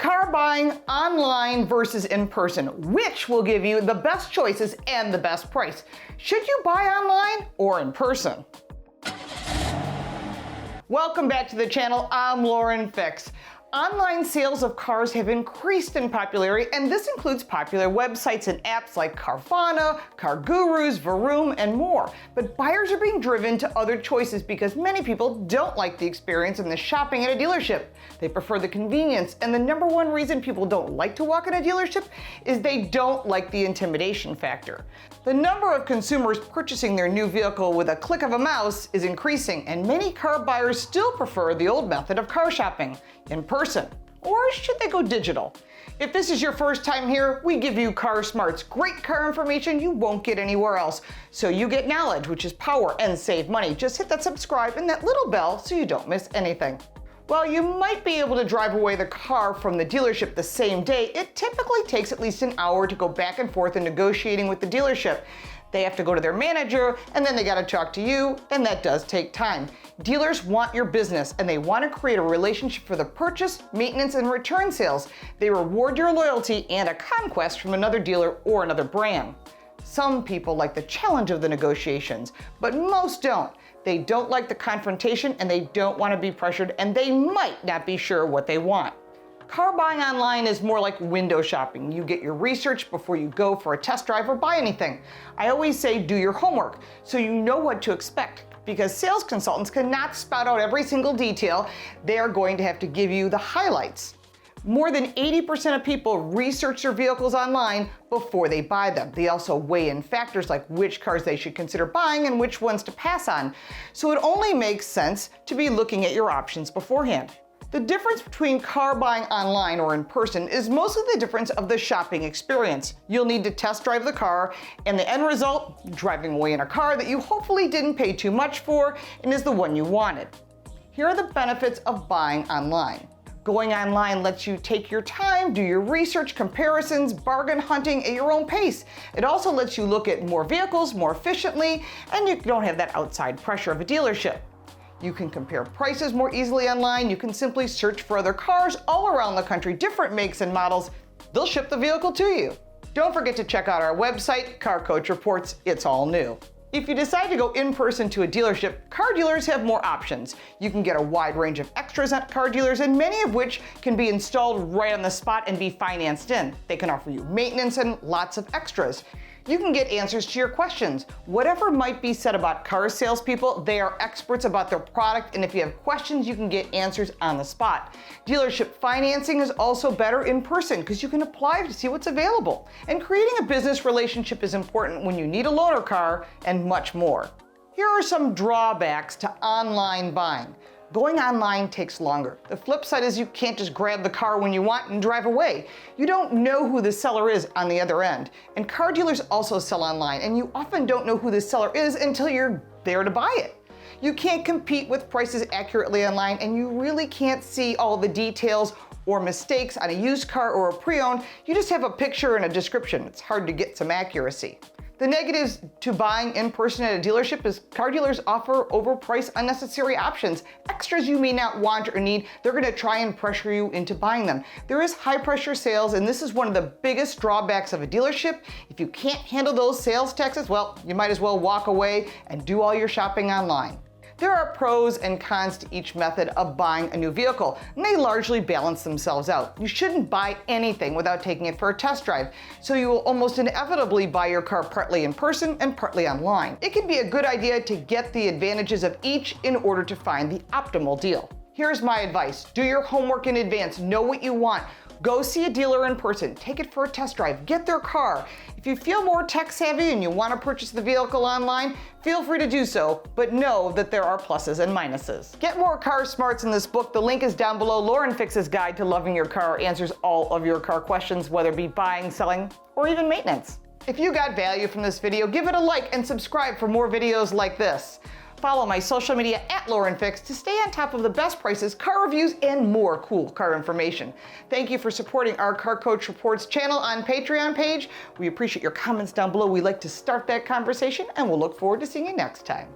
Car buying online versus in person. Which will give you the best choices and the best price? Should you buy online or in person? Welcome back to the channel. I'm Lauren Fix. Online sales of cars have increased in popularity, and this includes popular websites and apps like Carvana, Car Gurus, Vroom, and more. But buyers are being driven to other choices because many people don't like the experience in the shopping at a dealership. They prefer the convenience, and the number one reason people don't like to walk in a dealership is they don't like the intimidation factor. The number of consumers purchasing their new vehicle with a click of a mouse is increasing, and many car buyers still prefer the old method of car shopping, in person. Or should they go digital? If this is your first time here, we give you Car Smarts, great car information you won't get anywhere else. So you get knowledge, which is power, and save money. Just hit that subscribe and that little bell so you don't miss anything. While you might be able to drive away the car from the dealership the same day, it typically takes at least an hour to go back and forth in negotiating with the dealership. They have to go to their manager, and then they got to talk to you, and that does take time. Dealers want your business, and they want to create a relationship for the purchase, maintenance, and return sales. They reward your loyalty and a conquest from another dealer or another brand. Some people like the challenge of the negotiations, but most don't. They don't like the confrontation, and they don't want to be pressured, and they might not be sure what they want. Car buying online is more like window shopping. You get your research before you go for a test drive or buy anything. I always say do your homework so you know what to expect, because sales consultants cannot spout out every single detail. They are going to have to give you the highlights. More than 80% of people research their vehicles online before they buy them. They also weigh in factors like which cars they should consider buying and which ones to pass on. So it only makes sense to be looking at your options beforehand. The difference between car buying online or in person is mostly the difference of the shopping experience. You'll need to test drive the car, and the end result, driving away in a car that you hopefully didn't pay too much for and is the one you wanted. Here are the benefits of buying online. Going online lets you take your time, do your research, comparisons, bargain hunting at your own pace. It also lets you look at more vehicles more efficiently, and you don't have that outside pressure of a dealership. You can compare prices more easily online. You can simply search for other cars all around the country, different makes and models. They'll ship the vehicle to you. Don't forget to check out our website, Car Coach Reports. It's all new. If you decide to go in person to a dealership, car dealers have more options. You can get a wide range of extras at car dealers, and many of which can be installed right on the spot and be financed in. They can offer you maintenance and lots of extras. You can get answers to your questions. Whatever might be said about car salespeople, they are experts about their product, and if you have questions, you can get answers on the spot. Dealership financing is also better in person because you can apply to see what's available. And creating a business relationship is important when you need a loaner car, and much more. Here are some drawbacks to online buying. Going online takes longer. The flip side is you can't just grab the car when you want and drive away. You don't know who the seller is on the other end. And car dealers also sell online, and you often don't know who the seller is until you're there to buy it. You can't compete with prices accurately online, and you really can't see all the details or mistakes on a used car or a pre-owned. You just have a picture and a description. It's hard to get some accuracy. The negatives to buying in person at a dealership is car dealers offer overpriced, unnecessary options, extras you may not want or need. They're going to try and pressure you into buying them. There is high pressure sales, and this is one of the biggest drawbacks of a dealership. If you can't handle those sales taxes, well, you might as well walk away and do all your shopping online. There are pros and cons to each method of buying a new vehicle, and they largely balance themselves out. You shouldn't buy anything without taking it for a test drive, so you will almost inevitably buy your car partly in person and partly online. It can be a good idea to get the advantages of each in order to find the optimal deal. Here's my advice. Do your homework in advance. Know what you want. Go see a dealer in person, take it for a test drive, get their car. If you feel more tech savvy and you want to purchase the vehicle online, feel free to do so, but know that there are pluses and minuses. Get more car smarts in this book. The link is down below. Lauren Fix's Guide to Loving Your Car answers all of your car questions, whether it be buying, selling, or even maintenance. If you got value from this video, give it a like and subscribe for more videos like this. Follow my social media at Lauren Fix to stay on top of the best prices, car reviews, and more cool car information. Thank you for supporting our Car Coach Reports channel on Patreon page. We appreciate your comments down below. We like to start that conversation, and we'll look forward to seeing you next time.